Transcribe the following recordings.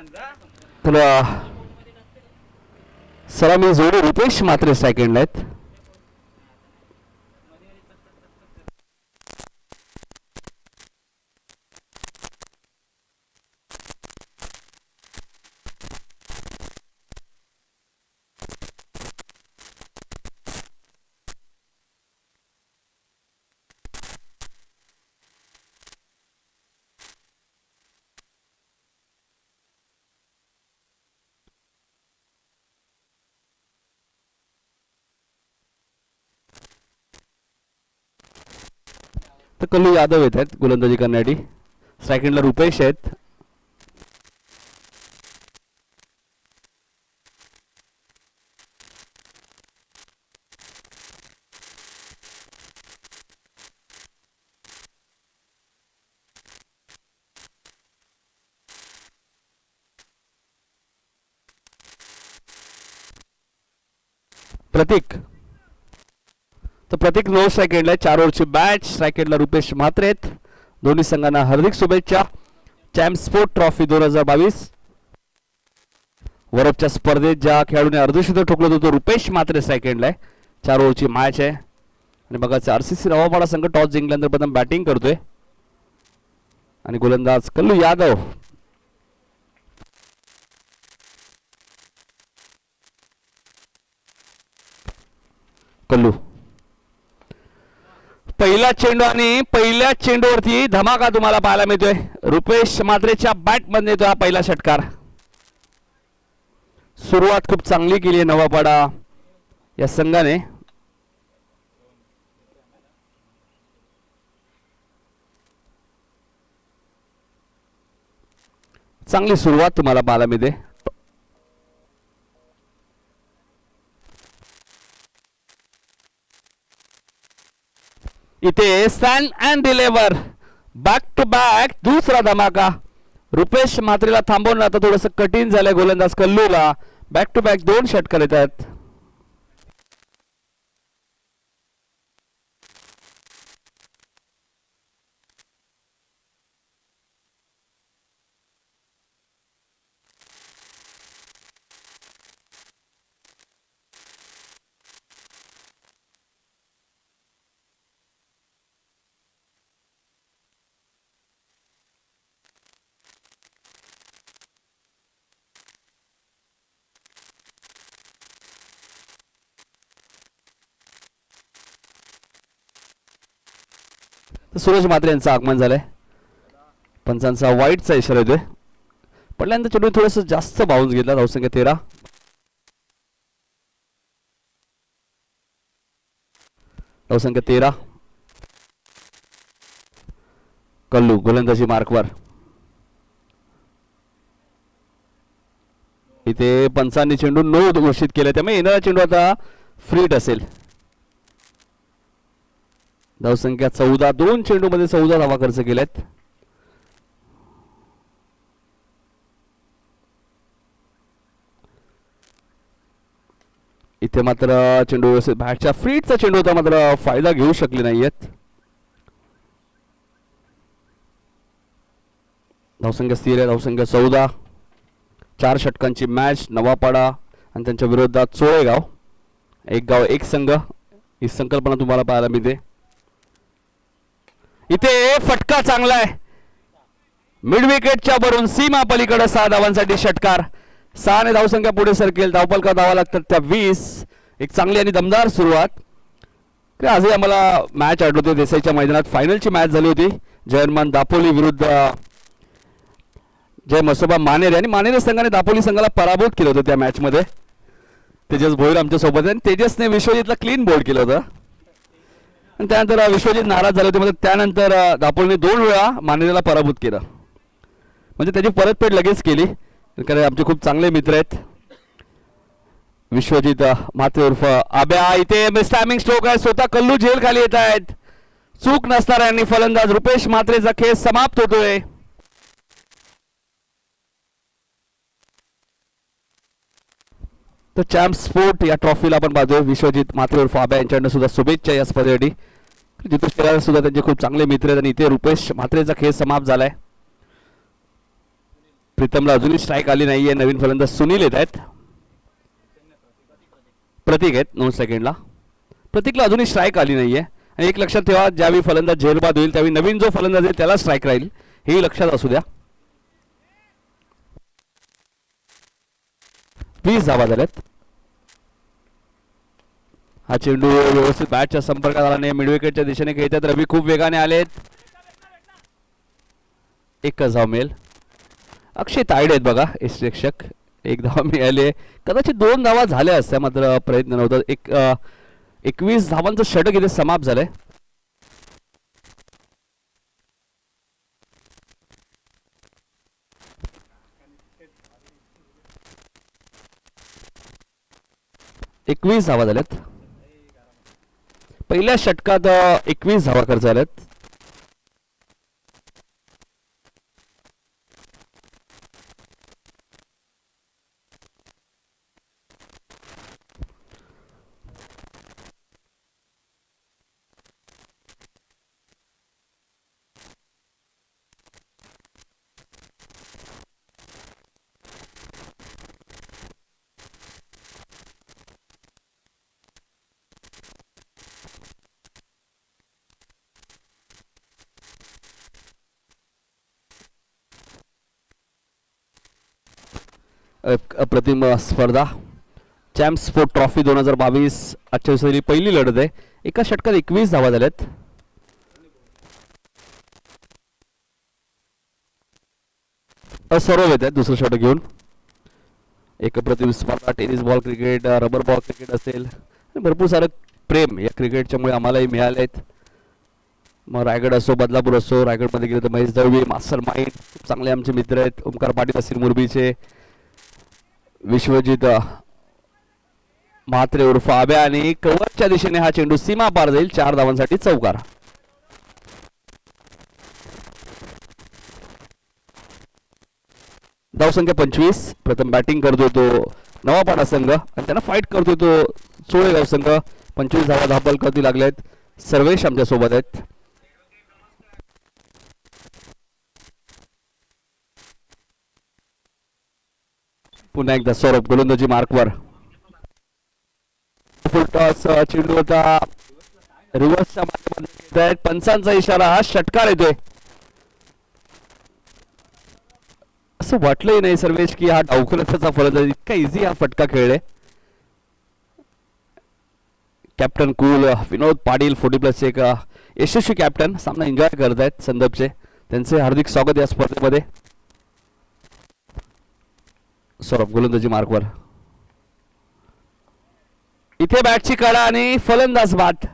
तर सलामी जोडी रुपेश मात्रे सेकंड आहेत. तर कल्लू यादव येत आहेत गोलंदाजी करण्यासाठी. सेकंडला रुपेश आहेत. प्रतीक, तर प्रतीक 9 सेकंडला 4 ओव्हरची बॅच. सेकंडला रुपेश म्हात्रे आहेत. दोन्ही संघांना हार्दिक शुभेच्छा. चॅम्प स्पोर्ट ट्रॉफी 2022 वरपच्या स्पर्धेत ज्या खेळाडूने अर्धशतक ठोकलं होतं रुपेश म्हात्रे सेकंडला आहे. 4 ओव्हरची मॅच आहे. आणि बघा RCC रवापाडा संघ टॉस जिंकल्यानंतर प्रथम बॅटिंग करतोय आणि गोलंदाज कल्लू यादव. कल्लू पहिला चेंडू आणि पहिल्या चेंडूवरती धमाका तुम्हाला पाहायला मिळतोय. रुपेश म्हात्रेच्या बॅट मध्ये येतो हा पहिला षटकार. सुरुवात खूप चांगली केली आहे नवापाडा या संघाने. चांगली सुरुवात तुम्हाला पाहायला मिळते. इथे stand and deliver back to back दुसरा धमाका. रुपेश म्हात्रेला थांबवणं आता थोडंसं कठीण झालंय गोलंदाज कल्लूला. बॅक टू बॅक 2 षटकार येतात. सूरज म्हात्रे यांचं आगमन झालंय. पंचांचा वाईटचा इशारा येतोय. पडल्यानंतर चेंडू थोडस जास्त बाउन्स घेतला. धावसंख्या 13. धावसंख्या 13. कल्लू गोलंदाजी मार्कवर. इथे पंचांनी चेंडू 9 घोषित केले त्यामुळे येणारा चेंडू आता फ्रीट असेल. धावसंख्या 14. 2 चेंडूमध्ये 14 धावा खर्च केल्यात. इथे मात्र चेंडू व्यवस्थित बॅटच्या फ्रीटचा चेंडू होता मात्र फायदा घेऊ शकले नाहीयेत. धावसंख्या स्थिर आहे. धावसंख्या 14. 4 षटकांची मॅच. नवापाडा आणि त्यांच्या विरोधात चोळेगाव. एक गाव एक संघ ही संकल्पना तुम्हाला पाहायला मिळते. इथे फटका चांगला आहे. मिड विकेटच्या वरून सीमा पलीकडे 6 धावांसाठी षटकार. 6 ने धावसंख्या पुढे सरकेल. धावपलका धावा लागतात त्या 20. एक चांगली आणि दमदार सुरुवात. आजही आम्हाला मॅच आठवते. देसाईच्या मैदानात फायनलची मॅच झाली होती. जयमान दापोली विरुद्ध जय मसोबा मानेरे आणि मानेरे संघाने दापोली संघाला पराभूत केलं होतं त्या मॅच मध्ये. तेजस भोईर आमच्या सोबत आहे आणि तेजसने विश्वजितला क्लीन बोल्ड केलं होतं आणि त्यानंतर विश्वजित नाराज झाले होते. म्हणजे त्यानंतर दापोलीने 2 वेळा मानेरेला पराभूत केलं. म्हणजे त्याची परतफेड लगेच केली. कारण आमचे खूप चांगले मित्र आहेत. विश्वजित म्हात्रे उर्फ आब्या. इथे मिसटायमिंग स्ट्रोक आहे. स्वतः कल्लू झेल खाली येत आहेत. चूक नसणाऱ्यांनी फलंदाज रुपेश म्हात्रेचा खेळ समाप्त होतोय. तर चॅम्प स्पोर्ट या ट्रॉफीला आपण पाहतोय. विश्वजित म्हात्रे उर्फ आब्या यांच्याकडनं सुद्धा शुभेच्छा या स्पर्धेसाठी. जितू शेलार सुद्धा त्यांचे खूप चांगले मित्र आहेत आणि इथे रुपेश म्हात्रेचा खेळ समाप्त झालाय. प्रीतमला अजूनही स्ट्राईक आली नाहीये. नवीन फलंदाज सुनील येत आहेत. प्रतीक आहेत 9 सेकंडला. प्रतीकला अजूनही स्ट्राईक आली नाहीये. आणि एक लक्षात ठेवा, ज्यावेळी फलंदाज झेलबाद होईल त्यावेळी नवीन जो फलंदाज आहे त्याला स्ट्राईक राहील, हेही लक्षात असू द्या. 20 धावा झाल्यात. हा चेंडू व्यवस्थित बॅटच्या संपर्कात आला नाही. मिडविकेटच्या दिशेने खेळतात. रवी खूप वेगाने आलेत. एकच धाव मिळेल. अक्षय तायडे आहेत बघा यष्टीरक्षक. 1 धाव मिळाले. कदाचित 2 धावा झाल्या असत्या, मात्र प्रयत्न नव्हता. 21 धावांचं षटक इथे समाप्त झालंय. एकवीस धावा झाल्यात. पहिल्या षटकात 21 धावा खर्च झाल्यात. अप्रतिम स्पर्धा. चॅम्प्स स्पोर्ट ट्रॉफी 2022 आजच्या दिवसाची पहिली लढत आहे. एका षटकात 21 धावा झाल्यात. सौरभ येत आहेत दुसरं षटक घेऊन. एक अप्रतिम स्पर्धा. Tennis ball cricket, rubber ball cricket असेल, भरपूर सारं प्रेम या क्रिकेटच्यामुळे आम्हालाही मिळालेत. मग रायगड असो, बदलापूर असो. रायगडमध्ये गेलं तर महेश दळवी, मास्टर माइंड, खूप चांगले आमचे मित्र आहेत. ओमकार पाटील असतील मुरबीचे. विश्वजित म्हात्रे उर्फ आब्या. आणि कव्हरच्या दिशेने हा चेंडू सीमा पार जाईल. 4 धावांसाठी चौकार. धावसंख्या 25. प्रथम बॅटिंग करतोय तो नवापाडा संघ आणि त्यांना फाईट करतोय तो चोळेगाव संघ. 25 धावा धापल करती लागलेत. सर्वेश आमच्या सोबत आहेत. पुन्हा एकदा सौरभ गोलंदाजी मार्कवर. फुल टॉस चेंडू होता रिव्हर्सच्या माध्यमातून. पंचांचा इशारा. हा षटकार येतोय. असं वाटलंही नाही सर्वेश की हा डावखुलाचा फलंदाज इतका इझी हा फटका खेळले. कॅप्टन कूल विनोद पाटील 40+ एक यशस्वी कॅप्टन सामना एन्जॉय करत आहेत संदर्भचे. त्यांचे हार्दिक स्वागत या स्पर्धेमध्ये. सौरभ गोलंदाजी मार्कवर. इथे बॅटची कडा आणि फलंदाज बाद.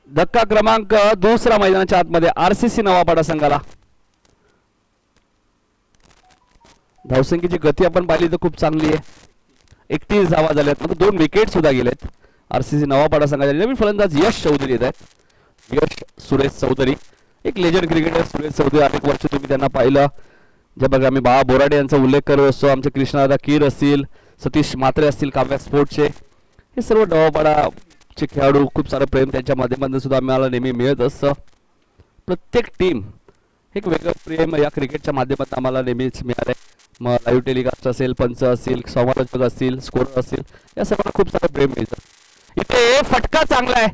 धक्का क्रमांक 2 मैदानाच्या आतमध्ये RCC नवापाडा संघाला. धावसंख्येची गती आपण पाहिली तर खूप चांगली आहे. 31 धावा झाल्यात. मग 2 विकेट सुद्धा गेलेत. RCC नवापाडा संघाचे नवीन फलंदाज यश चौधरी येत आहेत. यश सुरेश चौधरी, एक लेजंड क्रिकेटर. सुरेश चौधरी अनेक वर्ष तुम्ही त्यांना पाहिलं. जे बघा आम्ही बाळा बोराडे यांचा उल्लेख करत असतो. आमचे कृष्णादादा कीर असतील, सतीश म्हात्रे असतील काव्या स्पोर्ट्सचे, हे सर्व नवापाडाचे खेळाडू. खूप सारं प्रेम त्यांच्या माध्यमातून सुद्धा आम्हाला नेहमी मिळत असतं. प्रत्येक टीम एक वेगळं प्रेम या क्रिकेटच्या माध्यमातून आम्हाला नेहमीच मिळालं आहे. मग लाईव्ह टेलिकास्ट असेल, पंच असतील, समालोचक असतील, स्कोरर असतील, या सर्वांना खूप सारं प्रेम मिळतं. इथे फटका चांगला आहे.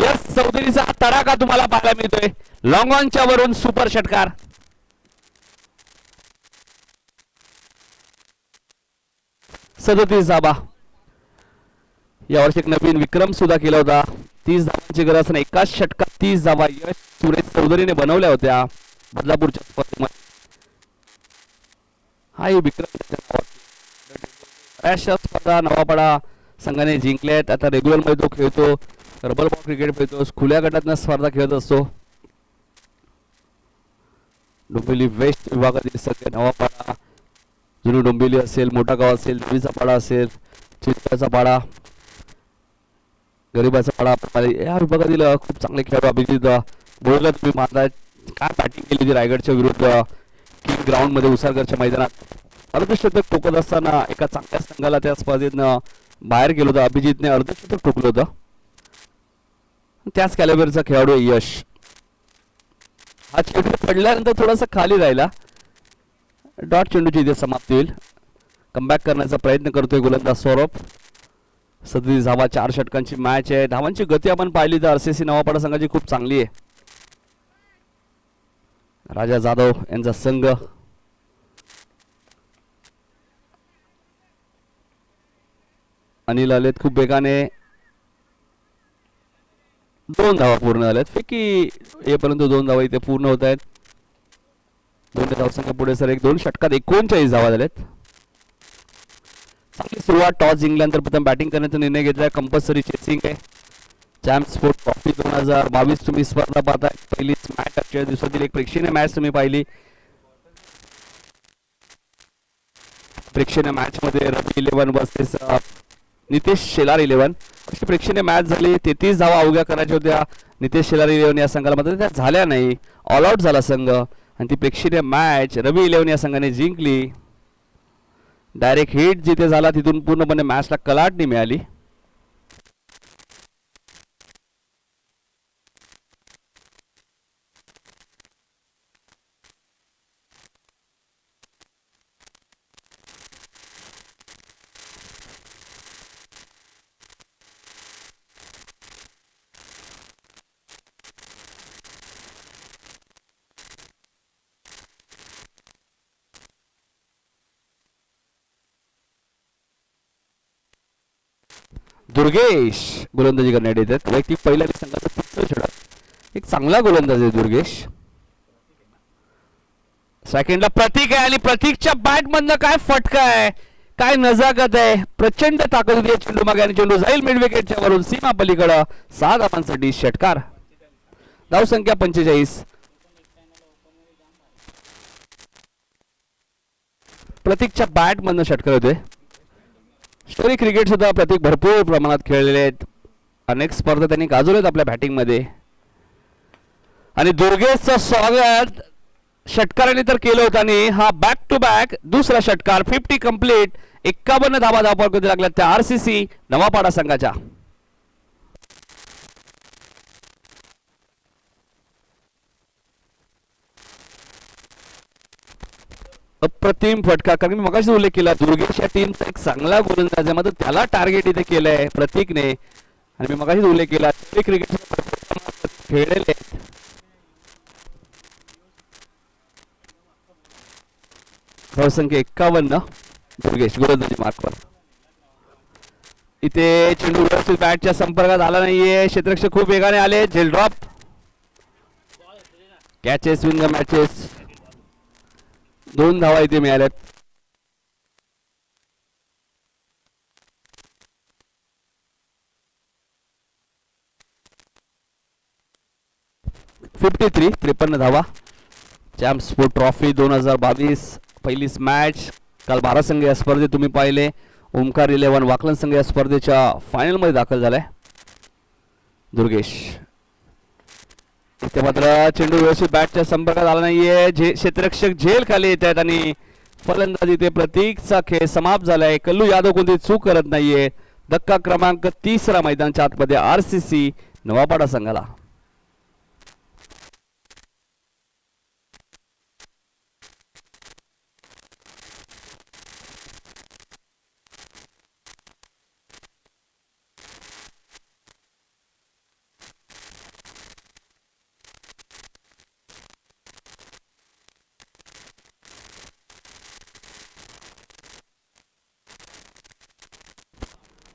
यश चौधरीचा तडाखा तुम्हाला पाहायला मिळतोय. लॉंग ऑनच्या वरून सुपर षटकार. धावा. यावर्षी एक नवीन विक्रम सुद्धा केला होता. 30 धावांची गरज असताना एकाच षटकात 30 धावा यश सुरेश चौधरीने बनवल्या होत्या बदलापूरच्या स्पर्धेमध्ये. हा विक्रम अशा स्पर्धा नवापाडा संघाने जिंकल्यात. आता रेग्युलर मध्ये तो खेळतो, रबर बॉल क्रिकेट खेळतो, खुल्या गटातनं स्पर्धा खेळत असतो. डोंबिवली वेस्ट विभागातील सगळे नवापाडा, जुनी डोंबिवली असेल, मोठा गाव असेल, देवीचा पाडा असेल, चिंचाचा पाडा, गरीबाचा पाडा, या विभागातील खूप चांगले खेळाडू. अभिजित बोळला तुम्ही मानताय काय बॅटिंग केली होती रायगडच्या विरुद्ध किंग ग्राउंड मध्ये उसारगडच्या मैदानात. अर्धशतक ठोकत असताना एका चांगल्या संघाला त्या स्पर्धेतनं बाहेर गेलो होतं. अभिजितने अर्धशतक ठोकलं होतं. त्याच कॅलिबरचा खेळाडू यश. हा चेंडू पडल्यानंतर थोडासा खाली राहिला डॉट चेंडूची इथे समाप्ती होईल. कमबॅक करण्याचा प्रयत्न करतोय गोलंदाज सौरभ. 37 धावा 4 षटकांची मॅच आहे. धावांची गती आपण पाहिली तर RCC नवापाडा संघाची खूप चांगली आहे. राजा जाधव यांचा संघ अनिल आलेत खूप वेगाने. 2 धावा पूर्ण झाल्यात. फेकी येपर्यंत 2 धावा इथे पूर्ण होत आहेत. 2 धावसंख्या पुढे सर 2 षटकात 39 धावा झाल्यात. चांगली सुरुवात. टॉस जिंकल्यानंतर प्रथम बॅटिंग करण्याचा निर्णय घेतलाय. कंपल्सरी चेसिंग आहे. चॅम्प स्पोर्ट ट्रॉफी 2022 तुम्ही स्पर्धा पाहताय. पहिलीच मॅच आजच्या दिवसातील एक प्रेक्षणीय मॅच तुम्ही पाहिली. प्रेक्षणीय मॅच मध्ये रवी 11 वर्सेस नितेश शेलार 11 अशी प्रेक्षणीय मॅच झाली. 33 धावा अवघ्या करायच्या होत्या नितेश शेलार 11 या संघाला, मात्र त्या झाल्या नाही. ऑल आउट झाला संघ आणि ती प्रेक्षणीय मॅच रवी 11 या संघाने जिंकली. डायरेक्ट हिट जिथे झाला तिथून पूर्णपणे मॅचला कलाटणी मिळाली. दुर्गेश गोलंदाजी करण्यात येतात. वैयक्तिक पहिल्या संघाचा 3रा षटक. एक चांगला गोलंदाज आहे दुर्गेश. सेकंडला प्रतीक आहे आणि प्रतीकच्या बॅट मधनं काय फटका आहे, काय नजाकत आहे. प्रचंड ताकद होती चेंडू मागे आणि चेंडू जाईल मिड विकेटच्या वरून सीमा पलीकडे. 6 धावांसाठी षटकार. धावसंख्या 45. प्रतीकच्या बॅट मधनं षटकार होते. स्टोरी क्रिकेट सुद्धा प्रतीक भरपूर प्रमाणात खेळलेले आहेत. अनेक स्पर्धा त्यांनी गाजवलेत आपल्या बॅटिंग मध्ये. आणि दुर्गेशचं स्वागत षटकाराने तर केलं होतं आणि हा बॅक टू बॅक दुसरा षटकार. 50 कंप्लीट. 51 धावा धावपळ लागल्या त्या RCC नवापाडा संघाच्या. अप्रतिम फटका. कारण मी मगाशी उल्लेख केला दुर्गेश या टीमचा एक चांगला गोलंदाज आहे, मात्र त्याला टार्गेट इथे केलंय प्रतीकने. आणि मी मगाशी उल्लेख केला क्रिकेट खेळलेले धावसंख्या 51. दुर्गेश गोलंदाजी मार्कवर. इथे चेंडू व्यवस्थित बॅटच्या संपर्कात आला नाहीये. क्षेत्ररक्षक खूप वेगाने आले. झेल drop. Catches win the matches. 2 धावा इथे मिळाल्यात. फिफ्टी 53 धावा. चॅम्प स्पोर्ट ट्रॉफी 2022 पहिलीच मॅच. काल 12 संघ या स्पर्धेत तुम्ही पाहिले. ओमकार 11 वाकलन संघ या स्पर्धेच्या फायनल मध्ये दाखल झालाय. दुर्गेश इथे मात्र चेंडू व्यवस्थित बॅटच्या संपर्कात आला नाहीये. क्षेत्ररक्षक झेल खाली येत आहेत आणि फलंदाजी ते प्रतीकचा खेळ समाप्त झालाय. कल्लू यादव कोणती चूक करत नाहीये. धक्का क्रमांक 3 मैदानाच्या आतमध्ये RCC नवापाडा संघाला.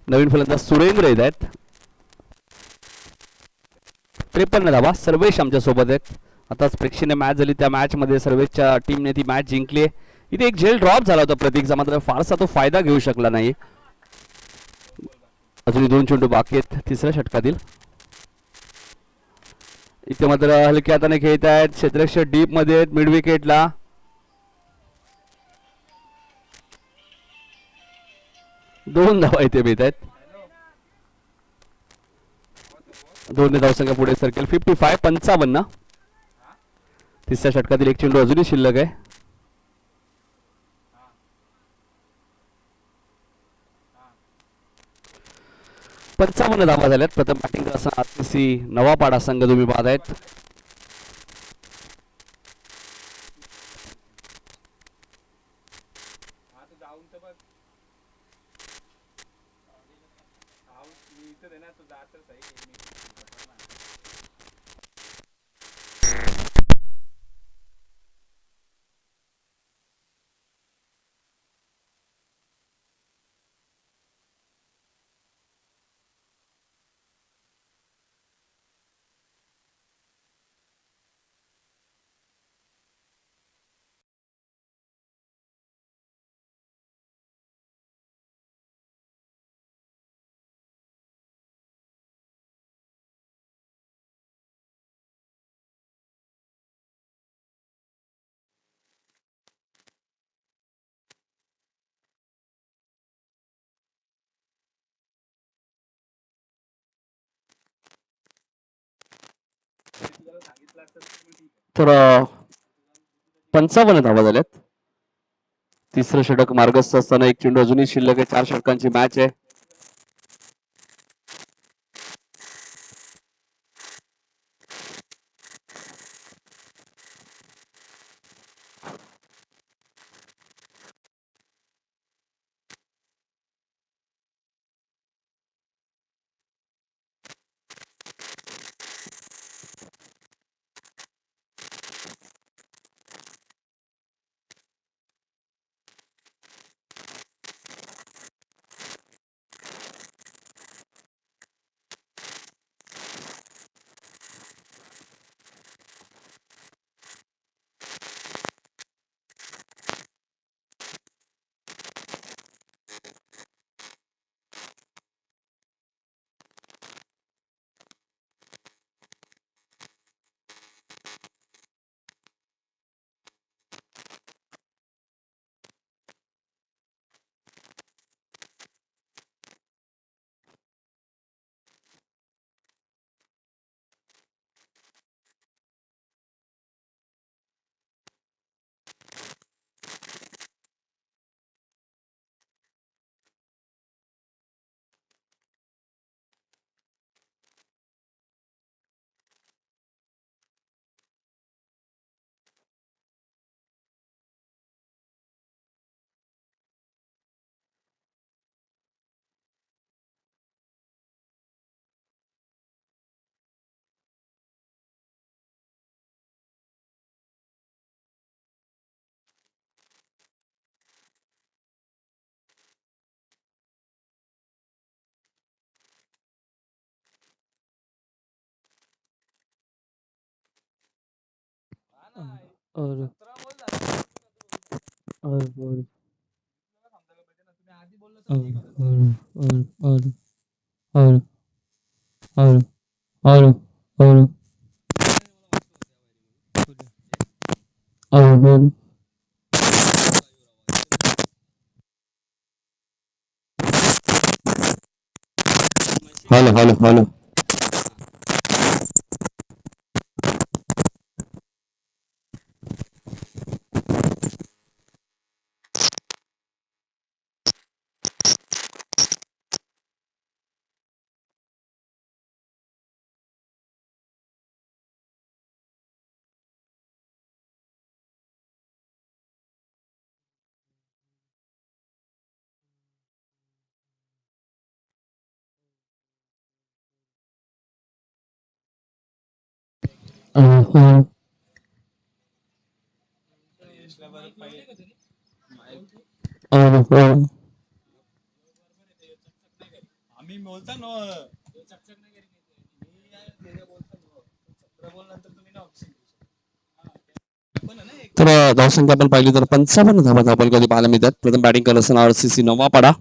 नवीन फलंदाज सुरेंद्र येत आहेत. 53 धावा. सर्वेश आमच्या सोबत आहेत. आताच प्रेक्षणीय मॅच झाली त्या मॅच मध्ये सर्वेशच्या टीमने ती मॅच जिंकली. इथे एक झेल ड्रॉप झाला होता प्रतीकचा, मात्र फारसा तो फायदा घेऊ शकला नाही. अजूनही 2 चेंडू बाकी आहेत 3ऱ्या षटकातील. इथे मात्र हलक्या हाताने खेळत आहेत. क्षेत्ररक्षक डीप मध्ये आहेत मिड विकेटला. 2 धावा इथे मिळत आहेत. 2 धावसंख्या पुढे सरकेल. 55. 3ऱ्या षटकातील एक चेंडू अजूनही शिल्लक आहे. पंचावन्न धावा झाल्यात. प्रथम बॅटिंग करताना RCC नवापाडा संघ तुम्ही पाहतायत. तर 55 धावा झाल्यात. तिसरं षटक मार्गस्थ असताना एक चेंडू अजूनही शिल्लक आहे. 4 षटकांची मॅच आहे. और और और और और और और और और हॅलो हॅलो हॅलो. और और आम्ही बोलता न चकचक नाही करी नंतर तुम्ही ना ऑप्शन तर धावसंख्या आपण पाहिली तर 55 धावा आपण कधी पाहायला मिळतात. प्रथम बॅटिंग करत असताना आरसीसी नवापाडा.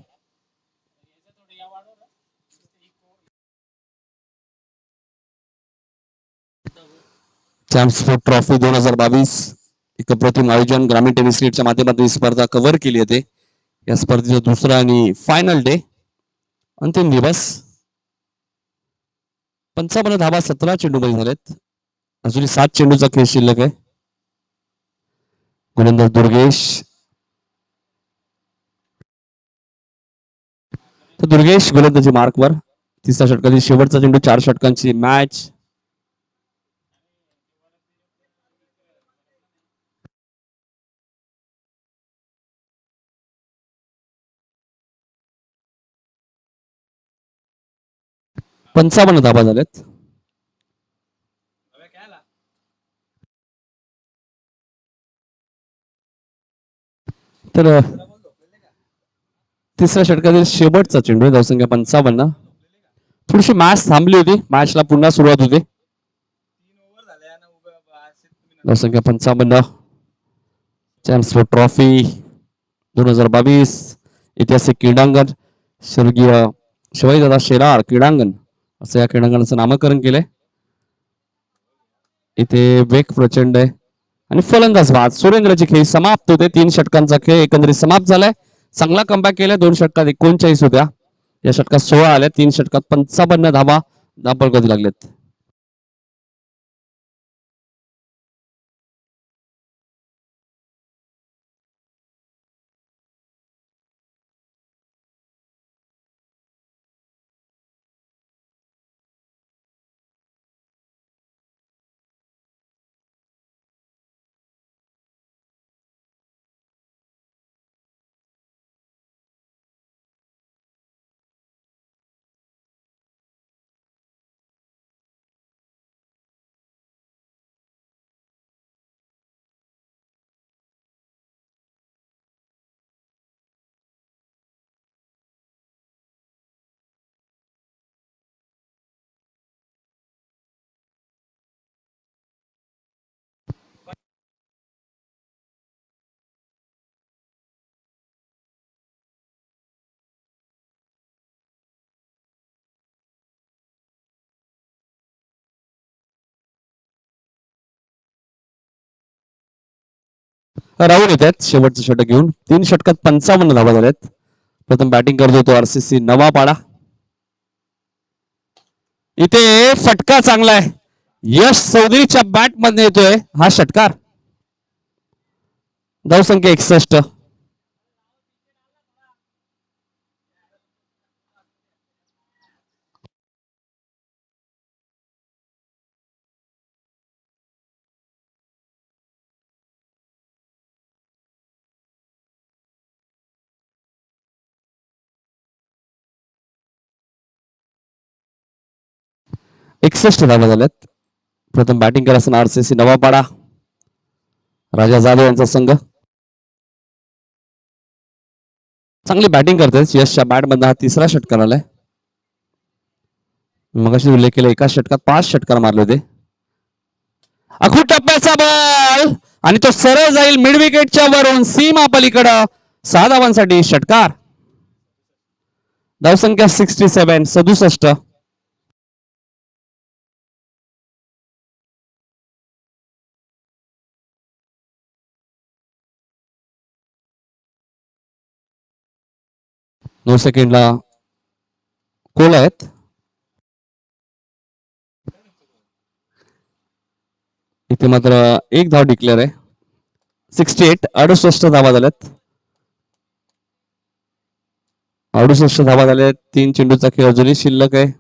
चॅम्पियन्स ट्रॉफी 2022 एक अप्रतिम आयोजन ग्रामीण टेनिस लीगच्या माध्यमातून ही स्पर्धा कव्हर केली होती. या स्पर्धेचा दुसरा आणि फायनल डे, अंतिम दिवस. 55 धावा 17 चेंडूमध्ये झालेत. अजूनही 7 चेंडूचा खेळ शिल्लक आहे. गोलंदाज दुर्गेश. तर दुर्गेश गोलंदाजी मार्कवर. तिसऱ्या षटकातील शेवटचा चेंडू. 4 षटकांची मॅच. पंचावन्न धाबा झाल्यात. तर तिसऱ्या षटकातील शेवटचा चेंडू. धावसंख्या 55. थोडीशी मॅच थांबली होती. मॅचला पुन्हा सुरुवात होते. धावसंख्या 55. चॅम्पियन्स ट्रॉफी 2022 ऐतिहासिक क्रीडांगण स्वर्गीय शिवाजीदादा शेलार क्रीडांगण असं या क्रीडांगणाचं नामकरण केलंय. इथे वेग प्रचंड आहे आणि फलंदाज बाद. सुरेंद्रची खेळ समाप्त होते. 3 षटकांचा खेळ एकंदरीत समाप्त झालाय. चांगला कमबॅक केलाय. 2 षटकात 39 होत्या. या षटकात 16 आल्या. 3 षटकात 55 धाबा दाबळ कधी लागलेत. राहुल येत आहेत शेवटचं षटक घेऊन 3 षटकात 55 धावा झाल्यात. प्रथम बॅटिंग करतो तो आरसीसी नवापाडा. इथे फटका चांगला आहे. यश चौधरीच्या बॅट मध्ये येतोय हा षटकार. धावसंख्या 61. धावा झाल्यात. प्रथम बॅटिंग करत असताना आरसीसी नवापाडा राजा जाधव यांचा संघ. चांगली बॅटिंग करतात. यशच्या बॅट मधला हा तिसरा षटकार आलाय. मगाशी उल्लेख केला एका षटकात 5 षटकार मारले होते. अखूट टप्प्याचा बॉल आणि तो सरळ जाईल मिड विकेटच्या वरून सीमा पलीकडं 6 धावांसाठी षटकार. धावसंख्या 67. नऊ सेकंडला कोल आहेत. इथे मात्र एक धाव डिक्लेअर आहे. 68 धावा झाल्यात. 68 धावा झाल्यात. 3 चेंडूचा खेळ अजूनही शिल्लक आहे.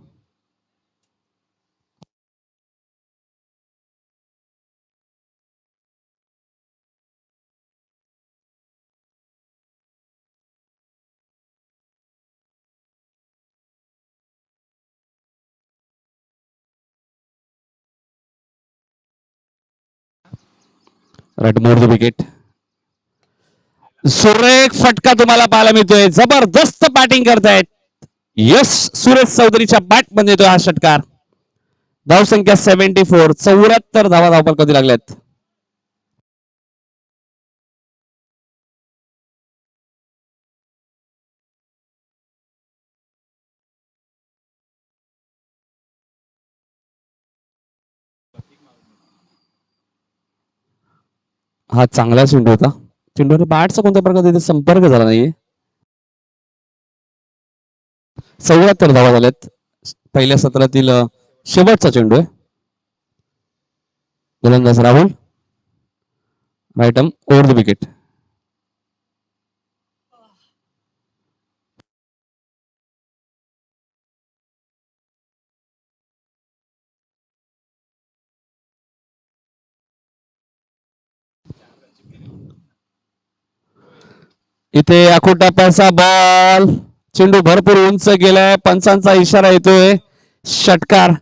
Right more the wicket. सुरेख फटका तुम्हाला पाहायला मिळतोय. जबरदस्त बॅटिंग करतायत यश सुरेश चौधरीच्या बॅट मध्ये येतोय हा षटकार. धावसंख्या 74. 74 धावा धावपल कधी लागल्यात. हा चांगला चेंडू होता. चेंडूने बॅटचा कोणत्या प्रकारे तिथे संपर्क झाला नाहीये. 74 धावा झाल्यात. पहिल्या सत्रातील शेवटचा चेंडू आहे. गोलंदाज Rahul. Right arm over the wicket. इथे अखोटा पैसा बॉल. चेंडू भरपूर उंच गेलाय. पंचांचा इशारा येतोय. षटकार.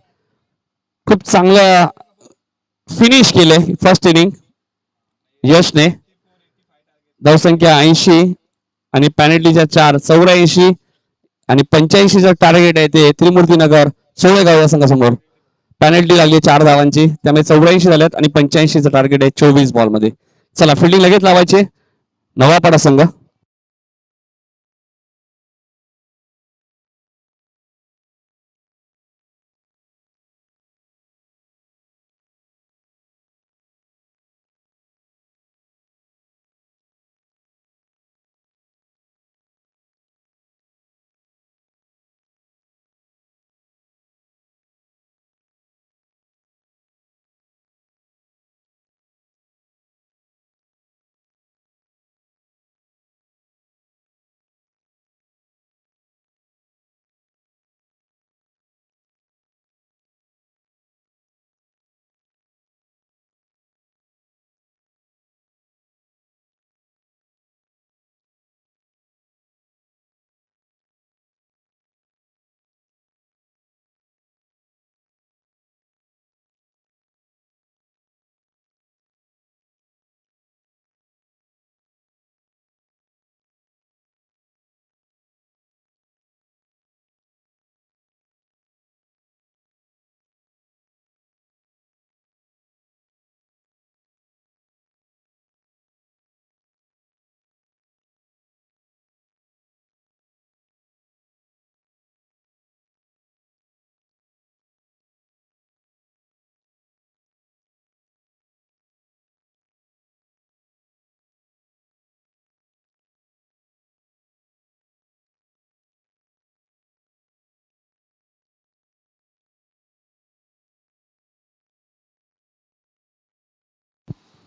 खूप चांगलं फिनिश केलंय फर्स्ट इनिंग यशने. धावसंख्या 80 आणि पॅनेल्टीच्या 4. 84 आणि 85चं टार्गेट आहे ते त्रिमूर्तीनगर सोळेगाव या संघासमोर. पॅनेल्टी लागली 4 धावांची. त्यामुळे 84 झाल्यात आणि 85चं टार्गेट आहे 24 बॉल मध्ये. चला फिल्डिंग लगेच लावायची नवापाडा संघ.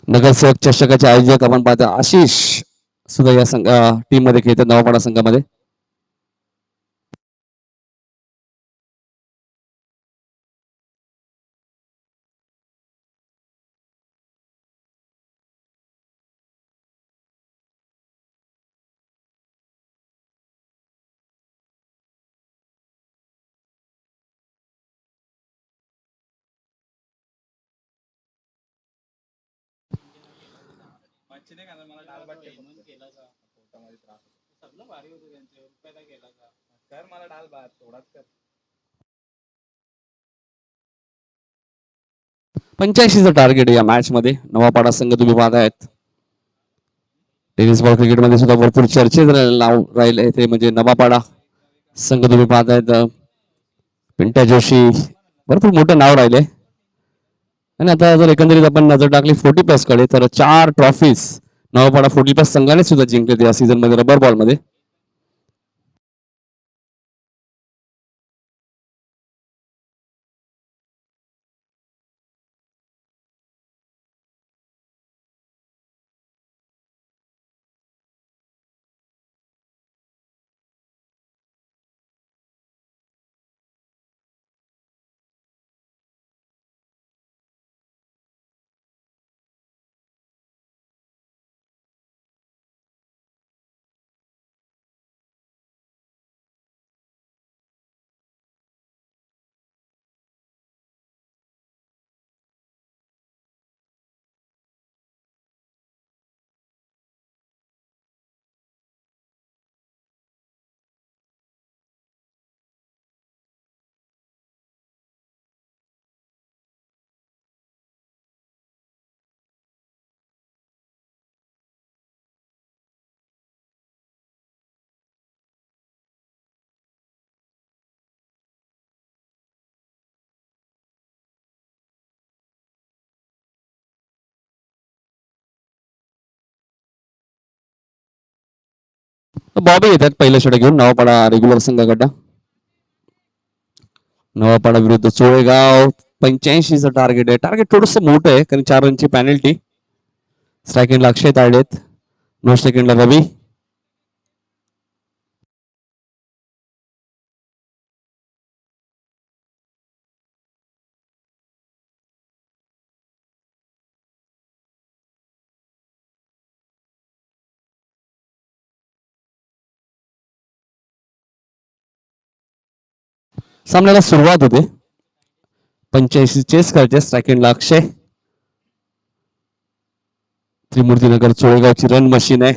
नगरसेवक चषकाचे आयोजक आपण पाहतो आशिष सुद्धा या टीम मध्ये खेळतात नवापाडा संघामध्ये. मच्छी नाही खाणार मला डाळ भात केला का पोटामध्ये त्रास होतो सगळं भारी होतं त्यांचे रुपयाला केला का कर मला डाळ भात थोडाच कर. 85चं टार्गेट आहे या मॅच मध्ये. नवापाडा संघ तुम्ही पाहत आहेत. टेनिस बॉल क्रिकेट मध्ये सुद्धा भरपूर चर्चेत राहिले ते म्हणजे नवापाडा संघ तुम्ही पाहतायत. पिंट्या जोशी भरपूर मोठं नाव राहिले. आणि आता जर एकंदरीत आपण नजर टाकली 40+ कडे तर 4 ट्रॉफीज नवापाडा 40+ संघाने सुद्धा जिंकले या सीझन मध्ये रबर बॉल मध्ये. बॉबी येतात पहिलं षटक घेऊन नवापाडा रेग्युलर संघाकडं. नवापाडा विरुद्ध चोळेगाव 85चं टार्गेट आहे. टार्गेट थोडस मोठं आहे कारण 4 रनची पॅनल्टी. स्ट्रायकिंगला अक्षय तायडेत, नो सेकंडला रवी. सामन्याला सुरुवात होते. 85 चेस करायचे. स्ट्रायकिंगला अक्षय. त्रिमूर्तीनगर चोळेगावची रन मशीन आहे.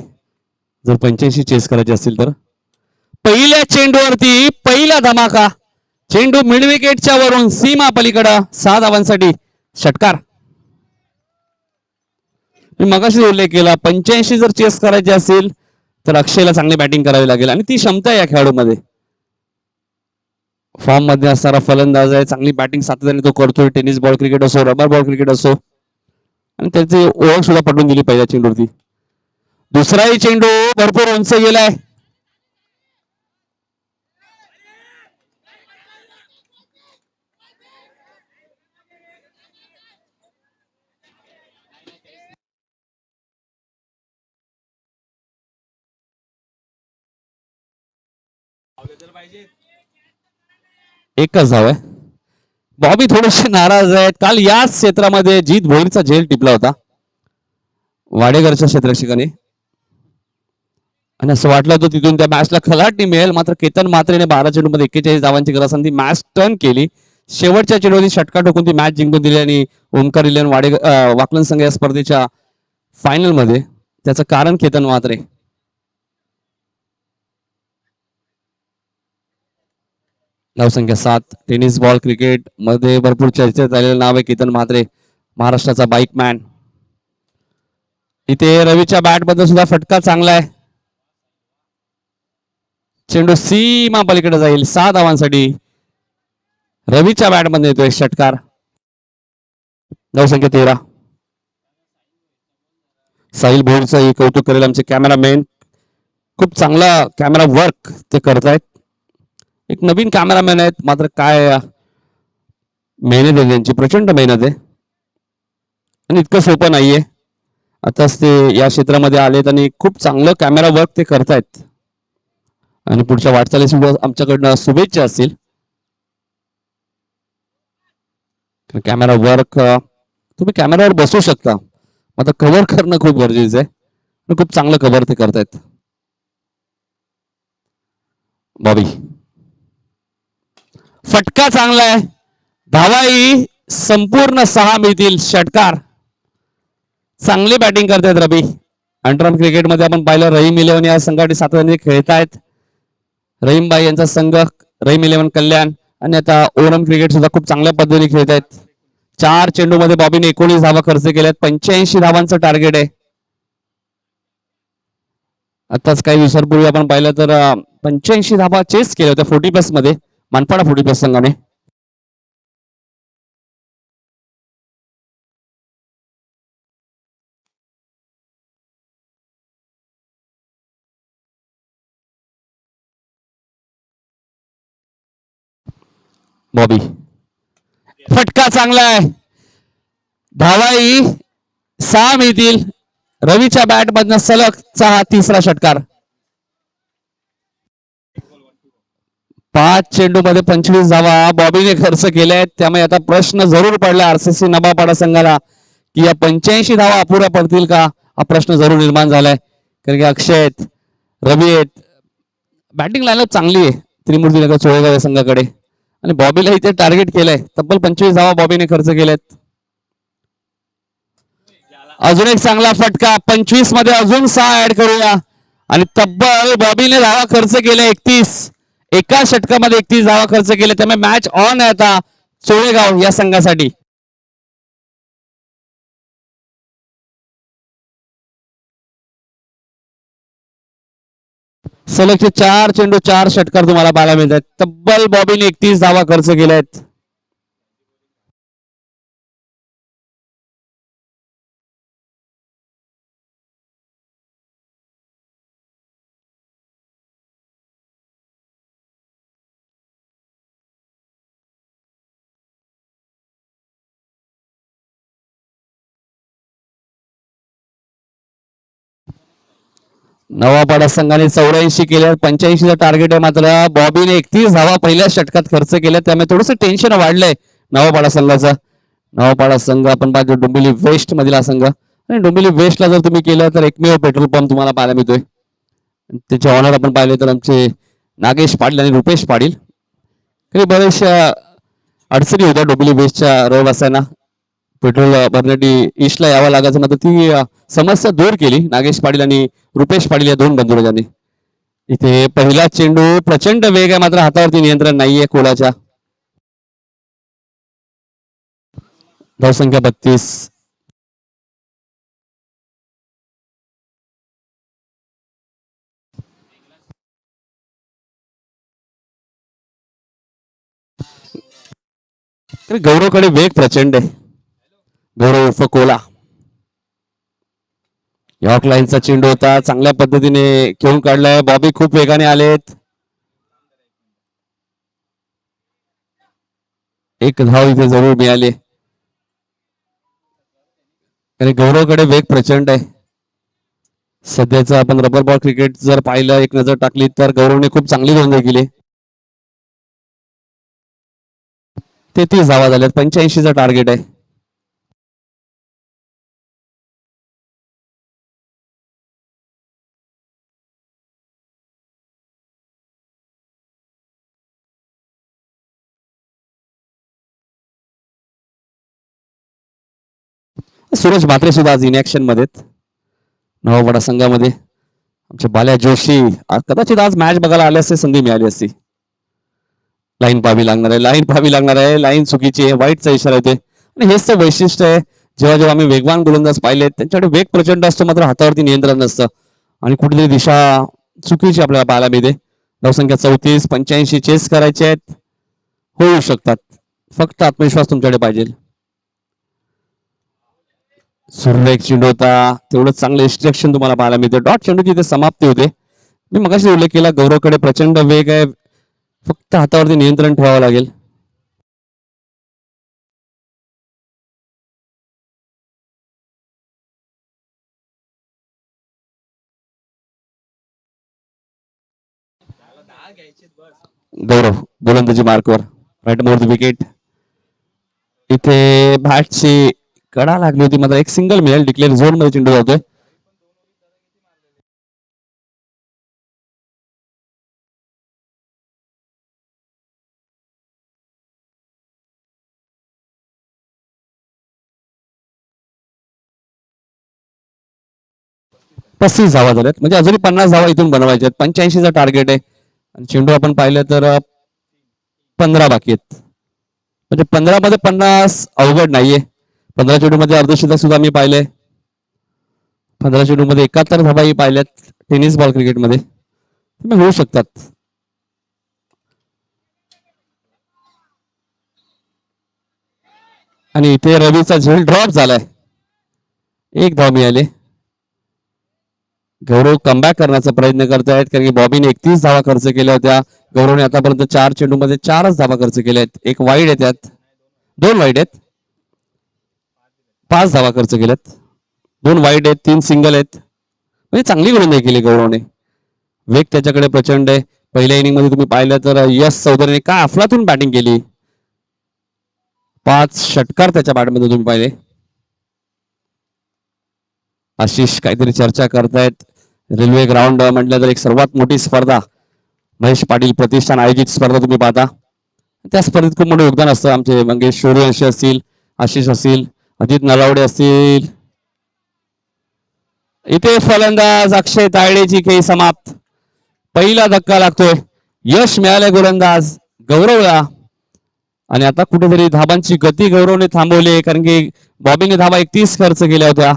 जर 85 चेस करायचे असतील तर पहिल्या चेंडूवरती पहिला धमाका. चेंडू मिड विकेटच्या वरून सीमा पलीकडं 6 धावांसाठी षटकार. मी मगाशी उल्लेख केला 85 जर चेस करायचे असेल तर अक्षयला चांगली बॅटिंग करावी लागेल आणि ती क्षमता आहे या खेळाडूमध्ये. फॉर्म मध्ये असणारा फलंदाज आहे. चांगली बॅटिंग सातत्याने तो करतोय. टेनिस बॉल क्रिकेट असो, रबर बॉल क्रिकेट असो, आणि त्याची ओळख सुद्धा पटवून दिली पहिल्या चेंडूवरती. दुसराही चेंडू भरपूर उंच गेलाय. एकच धाव आहे. बॉबी थोडेसे नाराज आहेत. काल याच क्षेत्रामध्ये जीत भोईरचा झेल टिपला होता वाडेकरच्या क्षेत्ररक्षकाने आणि असं वाटलं होतं तिथून त्या मॅचला खलाटणी मिळेल. मात्र केतन मात्रेने 12 चेंडूमध्ये 41 धावांची गरज मॅच टर्न केली. शेवटच्या चेंडूवरती षटका ठोकून ती मॅच जिंकून दिली आणि ओमकार इलेवन वाकलन संघ या स्पर्धेच्या फायनल मध्ये. त्याचं कारण केतन मात्रे. धावसंख्या 7. टेनिस बॉल क्रिकेट मध्ये भरपूर चर्चेत आलेलं नाव आहे केतन म्हात्रे, महाराष्ट्राचा बाईकमॅन. इथे रवीच्या बॅट मध्ये सुद्धा फटका चांगला आहे. चेंडू सीमा पलीकडे जाईल. 6 धावांसाठी रवीच्या बॅट मध्ये येतोय षटकार. धावसंख्या 13. साहिल भोरचं कौतुक करेल आमचे कॅमेरामॅन. खूप चांगला कॅमेरा वर्क ते करतायत. एक नवीन कॅमेरामॅन आहेत मात्र काय मेहनत आहे त्यांची, प्रचंड मेहनत आहे आणि इतकं सोपं नाहीये. आताच ते या क्षेत्रामध्ये आलेत आणि खूप चांगलं कॅमेरा वर्क ते करतायत आणि पुढच्या वाटचालीसाठी आमच्याकडनं शुभेच्छा असतील. कॅमेरा वर्क तुम्ही कॅमेरावर बसू शकता, आता कव्हर करणं खूप गरजेचं आहे आणि खूप चांगलं कव्हर ते करतायत. बॉबी फटका चांगला आहे, धावाही संपूर्ण 6 मिळतील. षटकार, चांगली बॅटिंग करतायत रवी. अंडरआर्म क्रिकेटमध्ये आपण पाहिलं रहीम इलेव्हन या संघाने सातत्याने खेळतायत. रहीमबाई यांचा संघ रहीम इलेव्हन कल्याण आणि आता ओरम क्रिकेट सुद्धा खूप चांगल्या पद्धतीने खेळत आहेत. 4 चेंडूमध्ये बॉबीने 19 धावा खर्च केल्यात. 85 धावांचं टार्गेट आहे. आताच काही दिवसांपूर्वी आपण पाहिलं तर 85 धावा चेस केल्या होत्या 40+ मध्ये मानपाडा 40+ संघाने. बॉबी फटका चांगला आहे, धावाही 6 मिळतील. रवीच्या बॅट मधनं सलगचा हा तिसरा षटकार. 5 चेंडू मध्ये 25 धावा बॉबीने खर्च केल्या आहेत. त्यामुळे आता प्रश्न जरूर पडला आरसीसी नवापाडा संघाला की या 85 धावा अपुऱ्या पडतील का, हा प्रश्न जरूर निर्माण झालाय. कारण की अक्षय आहेत, रवी आहेत, बॅटिंग लाईनअप चांगली आहे त्रिमूर्ती नगर चोळेगाव या संघाकडे आणि बॉबीला इथे टार्गेट केलंय. तब्बल 25 धावा बॉबीने खर्च केल्यात. अजून एक चांगला फटका, 25 मध्ये अजून 6 ऍड करूया आणि तब्बल बॉबीने धावा खर्च केल्या 31. एका षटकामध्ये 31 धावा खर्च केल्या. त्यामुळे मॅच ऑन आहे आता चोळेगाव या संघासाठी. सलगचे 4 चेंडू 4 षटकार तुम्हाला पाहायला मिळतात. तब्बल बॉबीने 31 धावा खर्च केल्या आहेत. नवापाडा संघाने 84 केल्या, 85चा टार्गेट आहे. मात्र बॉबीने 31 धावा पहिल्या षटकात खर्च केल्या. त्यामुळे थोडंसं टेन्शन वाढलंय नवापाडा संघाचं. नवापाडा संघ आपण पाहतो डोंबिवली वेस्ट मधला संघ आणि डोंबिवली वेस्टला जर तुम्ही केलं तर एकमेव पेट्रोल पंप तुम्हाला पाहायला मिळतोय. त्याचे ऑनर आपण पाहिले तर आमचे नागेश पाटील आणि रुपेश पाटील. काही बऱ्याचशा अडचणी होत्या डोंबिवली वेस्टच्या रहिवाशांना पेट्रोल भरण्यासाठी ईस्टला यावं लागायचं ना, तर ती समस्या दूर केली नागेश पाटील आणि रुपेश पाटील या दोन बंधुराजांनी. इथे पहिला चेंडू प्रचंड वेग आहे, मात्र हातावरती नियंत्रण नाहीये कोलाच्या. धावसंख्या 32. तर गौरवकडे वेग प्रचंड आहे. गौरव उर्फ कोला. यॉर्क लाईनचा चेंडू होता, चांगल्या पद्धतीने खेळून काढलाय. बॉबी खूप वेगाने आलेत. एक धाव इथे जरूर मिळाली आणि गौरवकडे वेग प्रचंड आहे. सध्याचं आपण रबर बॉल क्रिकेट जर पाहिलं, एक नजर टाकली तर गौरवने खूप चांगली गोलंदाजी केली. 33 धावा झाल्यात, 85चा टार्गेट आहे. सूरज म्हात्रे सुद्धा आज इनॅक्शन मध्ये नवापाडा संघामध्ये. आमच्या बाल्या जोशी कदाचित आज मॅच बघायला आले असते, संधी मिळाली असती. लाईन पाहावी लागणार आहे, लाईन पाहावी लागणार आहे. लाईन चुकीची आहे, वाईटचा इशारा येते आणि हेच तर वैशिष्ट्य आहे. जेव्हा जेव्हा आम्ही वेगवान गोलंदाज पाहिले त्यांच्याकडे वेग प्रचंड असतो, मात्र हातावरती नियंत्रण नसतं आणि कुठेतरी दिशा चुकीची आपल्याला पाहायला मिळते. धावसंख्या 34, 85 चेस करायचे आहेत, होऊ शकतात. फक्त आत्मविश्वास तुमच्याकडे पाहिजे. सुरेख चेंडू होता, तेवढंच चांगलं इन्स्ट्रक्शन तुम्हाला पाहायला मिळते. डॉट चेंडूची इथे समाप्ती होते. मी मगाशी उल्लेख केला, गौरवकडे प्रचंड वेग आहे, फक्त हातावरती नियंत्रण ठेवावं लागेल. गौरव गोलंदाजी मार्कवर राईट मोर द विकेट. इथे बॅटची कडा लागली होती मात्र एक सिंगल मिळेल. डिक्लेअर झोन मध्ये चेंडू जातोय. पस्तीस धावा झाल्यात म्हणजे अजूनही 50 धावा इथून बनवायच्या आहेत. 85चा टार्गेट आहे आणि चेंडू आपण पाहिलं तर 15 बाकी आहेत. म्हणजे 15 मध्ये 50 अवघड नाहीये. 15 चेंडू मध्ये अर्धशतक सुद्धा मी पाहिले. 15 चेंडू मध्ये 71 धावाही पाहिल्यात टेनिस बॉल क्रिकेटमध्ये. तुम्ही होऊ शकतात. आणि इथे रवीचा झेल ड्रॉप झालाय. एक धाव मिळाले. गौरव कमबॅक करण्याचा प्रयत्न करतायत कारण की बॉबीने 31 धावा खर्च केल्या होत्या. गौरवने आतापर्यंत 4 चेंडू मध्ये 4च धावा खर्च केल्या आहेत. एक वाईड आहे त्यात 2 वाईड आहेत. 5 धावा खर्च केल्यात. 2 वाईड आहेत 3 सिंगल आहेत. म्हणजे चांगली गोलंदाजी केली गौरवने. वेग त्याच्याकडे प्रचंड आहे. पहिल्या इनिंग मध्ये तुम्ही पाहिलं तर यश चौधरीने काय अफलातून बॅटिंग केली. 5 षटकार त्याच्या बॅटमध्ये तुम्ही पाहिले. आशिष काहीतरी चर्चा करतायत. रेल्वे ग्राउंड म्हटलं तर एक सर्वात मोठी स्पर्धा महेश पाटील प्रतिष्ठान आयोजित स्पर्धा तुम्ही पाहता. त्या स्पर्धेत खूप मोठं योगदान असतं. आमचे मंगेश सूर्यवंशी असतील, आशिष असतील, अजित नलावडे असतील. इथे फलंदाज अक्षय तायडेची खेळी समाप्त. पहिला धक्का लागतोय. यश मिळाले गोलंदाज गौरवला. आणि आता कुठेतरी धाबांची गती गौरवने थांबवली कारण की बॉबीने धाबा 31 खर्च केल्या होत्या.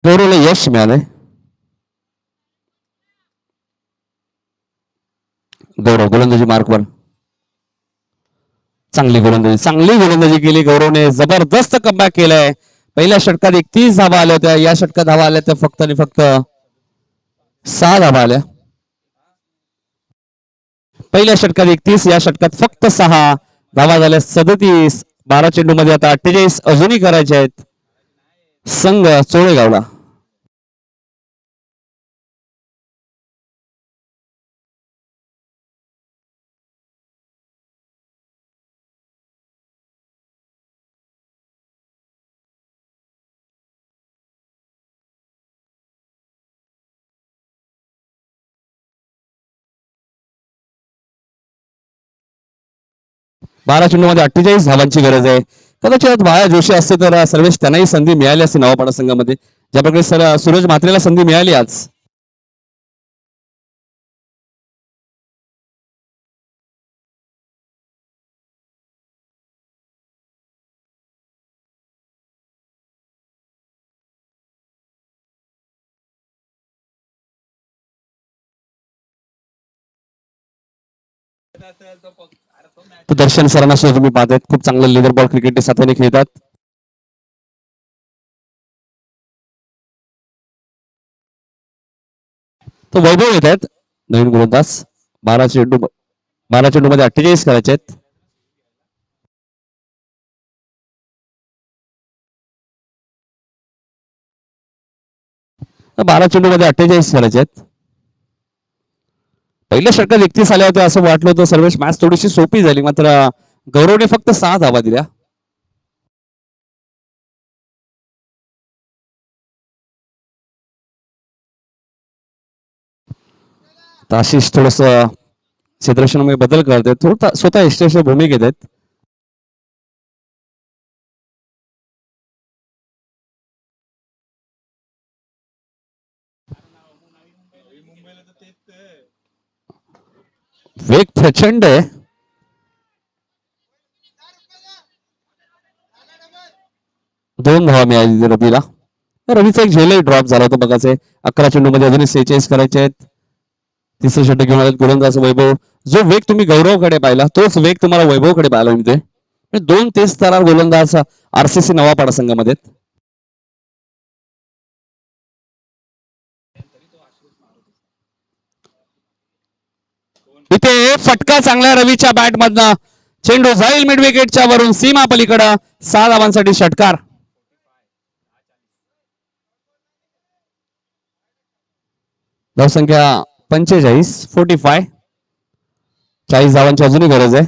गौरवला यश मिळालंय. गौरव गोलंदाजी मार्कवर. चांगली गोलंदाजी केली गौरवने. जबरदस्त कमबॅक केलाय. पहिल्या षटकात 31 धावा आल्या होत्या. या षटकात धावा आल्या तर फक्त आणि फक्त 6 धावा आल्या. पहिल्या षटकात 31, या षटकात फक्त 6 धावा झाल्या. 37. 12 चेंडू मध्ये आता 48 अजूनही करायचे आहेत. संघ चोळेगावला. बारा चेंडू मध्ये 48 धावांची गरज आहे. कदाचित बाळा जोशी असते तर सर्वेश त्यांनाही संधी मिळाली असती नवापाडा संघामध्ये. ज्या प्रकारे सूरज म्हात्रेला संधी मिळाली आज. दर्शन सरांना सुद्धा तुम्ही पाहतायत. खूप चांगलं लेदर बॉल क्रिकेट साथीने खेळतात. तो वैभव येत आहेत नवीन गोलंदाज. 12 चेंडू मध्ये 48 करायचे आहेत. बारा चेंडू मध्ये 48 करायचे आहेत. पहिल्या षटकात 31 आल्या होत्या असं वाटलं होतं सर्वेश. मॅच थोडीशी सोपी झाली मात्र गौरवने फक्त 6 धावा दिल्या. आशिष थोडस क्षेत्ररक्षणामध्ये बदल करतात. थोडं स्वतः यष्टीच्या भूमिकेत आहेत. वेग प्रचंड आहे. दोन धावा मिळाली रबीला. रवीचा एक झेलही ड्रॉप झाला होता बघाचे. 11 चेंडूमध्ये अजूनही 46 करायचे आहेत. तिसरं षटक घेऊन आले गोलंदाज वैभव. जो वेग तुम्ही गौरवकडे पाहिला तोच वेग तुम्हाला वैभवकडे पाहायला मिळतोय. म्हणजे 2 तेज तरार गोलंदाज आरसीसी नवापाडा संघामध्ये आहेत. इथे फटका चांगला रवीच्या बॅट मधनं. चेंडू जाईल मिड विकेटच्या वरून सीमा पलीकडं. 6 धावांसाठी षटकार. धावसंख्या 45 40 धावांची अजूनही गरज आहे.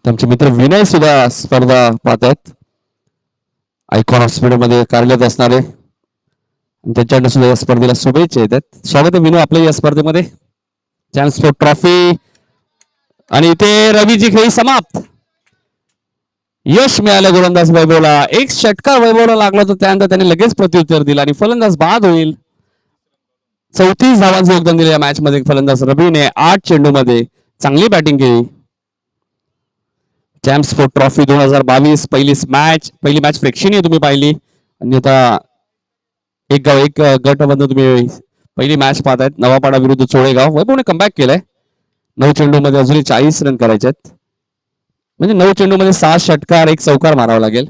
आमचे मित्र विनय सुद्धा स्पर्धा पाहत आहेत. आयकॉन हॉस्पिटलमध्ये कार्यरत असणारे त्यांच्याकडे सुद्धा या स्पर्धेला शुभेच्छा येतात. स्वागत आहे विनू आपल्या या स्पर्धेमध्ये. चॅम्पियन्स स्पोर्ट ट्रॉफी आणि इथे रवीची खेळी समाप्त. यश मिळालं गोलंदाज वैभवला. एक षटकार वैभवला लागला होता त्यानंतर त्याने लगेच प्रत्युत्तर दिलं आणि फलंदाज बाद होईल. 34 धावांचं योगदान दिलं या मॅच मध्ये फलंदाज रवीने. 8 चेंडूमध्ये चांगली बॅटिंग केली. चॅम्पियन्स स्पोर्ट ट्रॉफी 2022 पहिली मॅच प्रेक्षणीय तुम्ही पाहिली आणि आता एक गाव एक गटमधून तुम्ही पहिली मॅच पाहतायत. नवापाडा विरुद्ध चोळेगाव. वैभवने कमबॅक केलाय. 9 चेंडूमध्ये अजूनही 40 रन करायचे आहेत. म्हणजे 9 चेंडूमध्ये 6 षटकार 1 चौकार मारावा लागेल.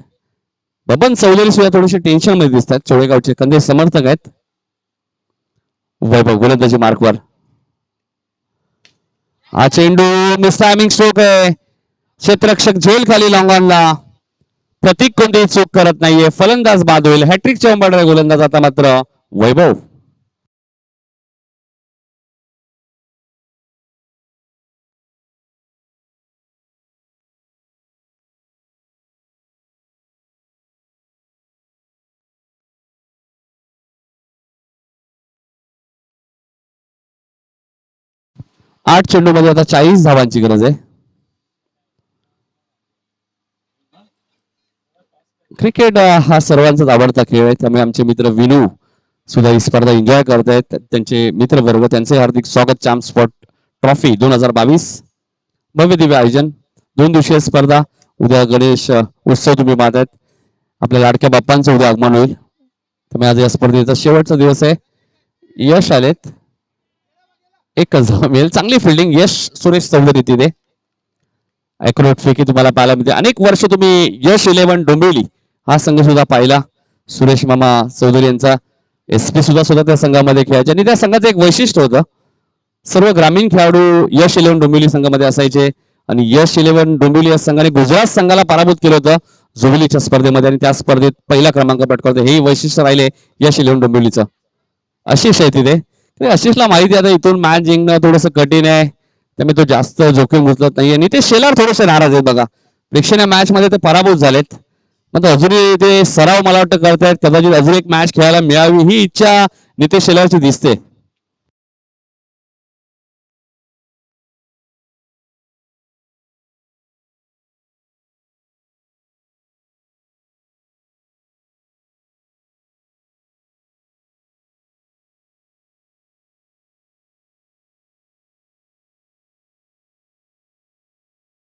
बबन चौधरी सुद्धा थोडेसे टेन्शन मध्ये दिसतात. चोळेगावचे कंदे समर्थक आहेत. वैभव गोलंदाजी मार्कवर. हा चेंडू मिस टायमिंग स्ट्रोक आहे. क्षेत्ररक्षक झेल खाली लॉंगॉनला. प्रतीक कोणतीही चूक करत नाहीये. फलंदाज बाद होईल. हॅट्रिकच्या अंबाडे गोलंदाज आता मात्र वैभव. आठ चेंडूमध्ये आता 40 धावांची गरज आहे. क्रिकेट हा सर्वांचाच आवडता खेळ आहे. त्यामुळे आमचे मित्र विनू सुद्धा ही स्पर्धा एन्जॉय करतायत. त्यांचे मित्र वर्ग त्यांचे हार्दिक स्वागत. चॅम्पियन्स स्पोर्ट ट्रॉफी 2022 भव्य दिव्य आयोजन. 2 दिवसीय स्पर्धा. उद्या गणेश उत्सव तुम्ही पाहतायत. आपल्या लाडक्या बाप्पांचं उद्या आगमन होईल. त्यामुळे आज या स्पर्धेचा शेवटचा दिवस आहे. यश आलेत. एकच धाव मिळेल. चांगली फिल्डिंग यश सुरेश चौधरी तिथे. ॲक्युरेट फेकी तुम्हाला पाहायला मिळते. अनेक वर्ष तुम्ही यश 11 डोंबिवली हा संघ सुद्धा पाहिला. सुरेश मामा चौधरी यांचा एसपी सुद्धा त्या संघामध्ये खेळायचे आणि त्या संघाचं एक वैशिष्ट्य होतं. सर्व ग्रामीण खेळाडू यश 11 डोंबिवली संघामध्ये असायचे आणि यश 11 डोंबिवली या संघाने गुजरात संघाला पराभूत केलं होतं जुबिलीच्या स्पर्धेमध्ये आणि त्या स्पर्धेत पहिला क्रमांक पटकावतो. हे वैशिष्ट्य राहिले यश 11 डोंबिवलीचं. आशिष आहे तिथे. आशिषला माहिती आता इथून मॅच जिंकणं थोडंसं कठीण आहे. त्यामुळे तो जास्त जोखीम उचलत नाही आणि ते शेलार थोडेसे नाराज आहेत बघा. प्रेक्षणीय मॅच मध्ये ते पराभूत झालेत. मग अजूनही ते सराव मला वाटतं करतायत. कदाचित अजून एक मॅच खेळायला मिळावी ही इच्छा नितेश शेलारची दिसते.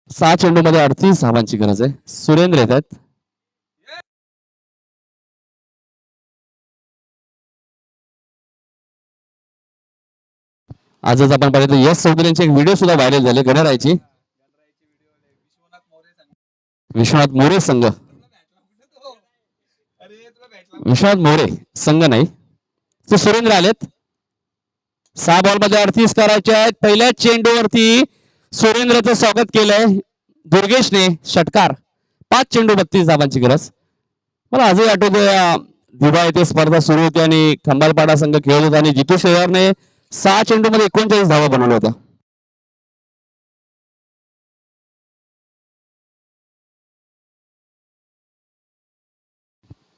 सहा चेंडूमध्ये 38 धावांची गरज आहे. सुरेंद्र येतात. आजच आपण पाहिलं यश चौधरी यांचे एक व्हिडिओ सुद्धा व्हायरल झाले गणरायाची. विश्वनाथ मोरे संघ. विश्वनाथ मोरे संघ नाही. ते सुरेंद्र आलेत. 6 बॉलमध्ये 38 करायचे आहेत. पहिल्या चेंडूवरती सुरेंद्रचं स्वागत केलंय दुर्गेशने. षटकार. 5 चेंडू 32 धावांची गरज. मला आजही आठवतोय दिवा येथे स्पर्धा सुरू होती आणि खंबालपाडा संघ खेळत होता आणि जितू शेलारने 6 चेंडूमध्ये 39 धावा बनवल्या होत्या.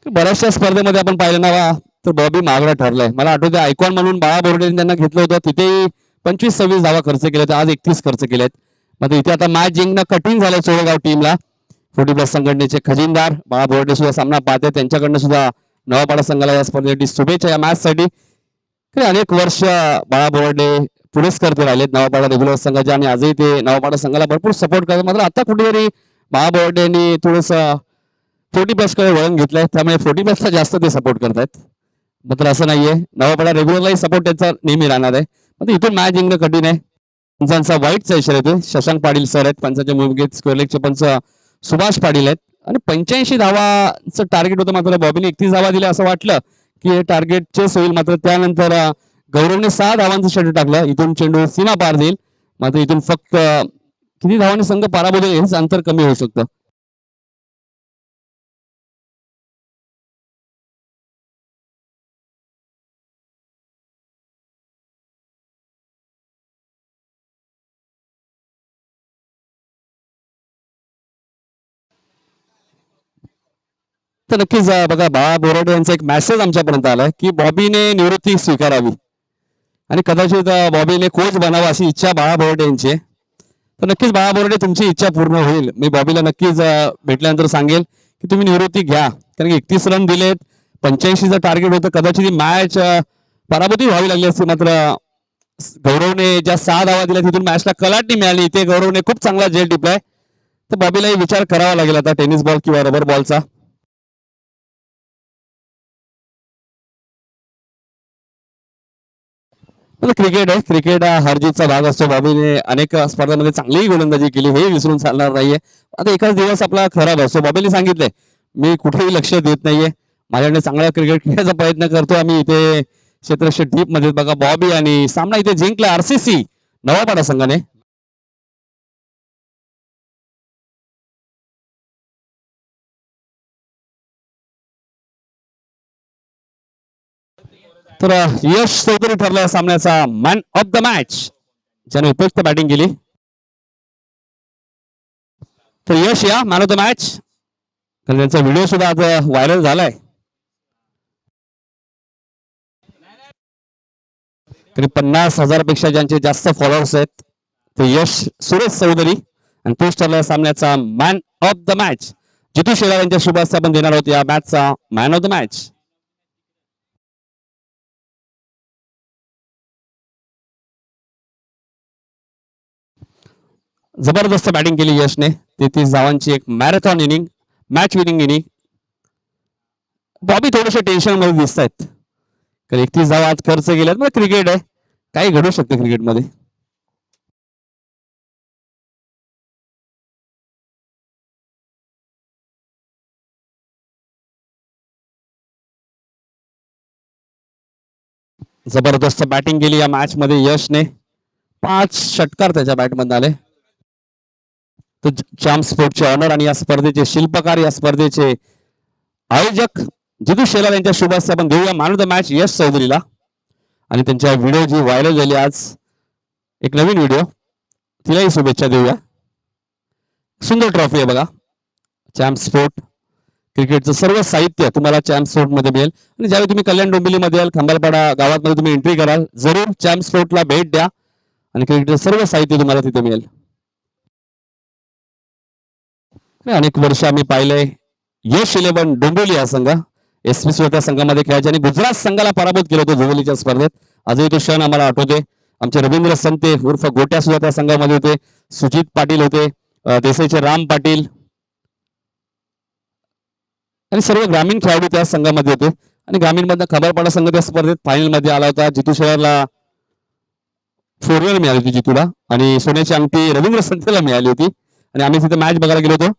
बऱ्याचशा स्पर्धेमध्ये आपण पाहिलं ना तर बॉबी महागडा ठरलाय. मला आठवतं आयकॉन म्हणून बाळा बोर्डेने त्यांना घेतलं होतं, तिथेही 25-26 धावा खर्च केल्यात, आज 31 खर्च केल्यात. मात्र इथे आता मॅच जिंकणं कठीण झालंय सोळेगाव टीमला. 40+ संघटनेचे खजिनदार बाळा बोर्डे सुद्धा सामना पाहते, त्यांच्याकडनं सुद्धा नवापाडा संघाला या स्पर्धेसाठी शुभेच्छा या मॅच साठी. अनेक वर्ष बाळा बोर्डे पुरस्कर्ते राहिलेत नवापाडा रेग्युलर संघाचे आणि आजही ते नवापाडा संघाला भरपूर सपोर्ट करतात. मात्र आता कुठेतरी बाळा बोर्डेंनी थोडस 40+ कडे वळण घेतलंय, त्यामुळे 40+ ला जास्त ते सपोर्ट करतायत. मात्र असं नाहीये, नवापाडा रेग्युलरलाही सपोर्ट त्यांचा नेहमी राहणार आहे. मात्र इथून मॅच जिंकणं कठीण आहे. पंचांचा वाईटचा इशारा येतोय. शशांक पाटील सर आहेत पंचांच्या भूमिकेत, स्क्वेअर लेगचे पंच सुभाष पाटील आहेत आणि 85 धावांचं टार्गेट होतं. मात्र बॉबीने 31 धावा दिल्या असं वाटलं की हे टार्गेट चेस होईल. मात्र त्यानंतर गौरवने 6 धावांचं षटक टाकलं. इथून चेंडू सीमा पार देईल. मात्र इथून फक्त किती धावांनी संघ पराभूत होईल हेच अंतर कमी होऊ शकतं. तर नक्कीच बघा बाळा बोराडे यांचा एक मेसेज आमच्यापर्यंत आलाय की बॉबीने निवृत्ती स्वीकारावी आणि कदाचित बॉबीने कोच बनावा अशी इच्छा बाळा बोराडे यांची आहे. तर नक्कीच बाळा बोराडे तुमची इच्छा पूर्ण होईल. मी बॉबीला नक्कीच भेटल्यानंतर सांगेल की तुम्ही निवृत्ती घ्या, कारण की 31 रन दिलेत, 85चं टार्गेट होतं. कदाचित ही मॅच पराभूती व्हावी लागली असती. मात्र गौरवने ज्या 6 धावा दिल्या तिथून मॅचला कलाटणी मिळाली. इथे गौरवने खूप चांगला झेल टिपलाय. तर बॉबीलाही विचार करावा लागेल आता टेनिस बॉल किंवा रबर बॉलचा. क्रिकेट आहे, क्रिकेट हा हारजीतचा भाग असतो. बॉबीने अनेक स्पर्धांमध्ये चांगलीही गोलंदाजी केली, हे विसरून चालणार नाहीये. आता एकाच दिवस आपला खराब असतो. बॉबीने सांगितलंय मी कुठेही लक्ष देत नाहीये, माझ्याकडे चांगला क्रिकेट खेळायचा प्रयत्न करतो. आम्ही इथे क्षेत्ररक्षक डीप मध्ये बघा बॉबी आणि सामना इथे जिंकला आरसीसी नवापाडा संघाने. तर यश चौधरी ठरला सामन्याचा मॅन ऑफ द मॅच, ज्याने उपयुक्त बॅटिंग केली. तर यश या मॅन ऑफ द मॅच. त्यांचा व्हिडिओ सुद्धा आज व्हायरल झालाय. तरी 50,000 पेक्षा ज्यांचे जास्त फॉलोअर्स आहेत ते यश सुरेश चौधरी आणि तोच ठरला सामन्याचा मॅन ऑफ द मॅच. जितू शेलार यांच्या शुभेच्छा आपण देणार आहोत या मॅचचा मॅन ऑफ द मॅच. जबरदस्त बॅटिंग केली यशने. 33 धावांची एक marathon inning, match winning inning. Bobby थोडेसे टेन्शन मध्ये दिसत आहेत, कारण 31 धावा आज खर्च केल्यात. मग क्रिकेट आहे, काही घडू शकते क्रिकेटमध्ये. जबरदस्त बॅटिंग केली या मॅच मध्ये यशने. 5 षटकार त्याच्या बॅटमध्ये आले. तो चॅम्प स्पोर्टचे ऑनर आणि या स्पर्धेचे शिल्पकार, या स्पर्धेचे आयोजक जितू शेलार यांच्या शुभेच्छा आपण देऊया मॅन ऑफ द मॅच यश चौधरीला. आणि त्यांच्या व्हिडिओ जी व्हायरल झाली आज, एक नवीन व्हिडिओ, तिलाही शुभेच्छा देऊया. सुंदर ट्रॉफी आहे बघा. चॅम्प स्पोर्ट क्रिकेटचं सर्व साहित्य तुम्हाला चॅम्प स्पोर्ट मध्ये मिळेल. आणि ज्यावेळी तुम्ही कल्याण डोंबिवलीमध्ये याल, खंबालपाडा गावात तुम्ही एंट्री कराल, जरूर चॅम्प स्पोर्टला भेट द्या आणि क्रिकेटचं सर्व साहित्य तुम्हाला तिथे मिळेल. अनेक वर्ष आम्ही पाहिलंय यश 11 डोंबिवली हा संघ एसपी त्या संघामध्ये खेळायचे आणि गुजरात संघाला पराभूत केलं होतं जुवेलीच्या स्पर्धेत. आजही तो क्षण आम्हाला आठवते. आमचे रवींद्र संते उर्फ गोट्या सुद्धा त्या संघामध्ये होते. सुजित पाटील होते, देसाईचे राम पाटील आणि सर्व ग्रामीण खेळाडू त्या संघामध्ये होते. आणि ग्रामीण मधला खबरपाडा संघ त्या स्पर्धेत फायनल मध्ये आला होता. जितू शेलारला 4 रन मिळाली होती जितूला, आणि सोन्याची अंगठी रवींद्र संतेला मिळाली होती. आणि आम्ही तिथे मॅच बघायला गेलो होतो.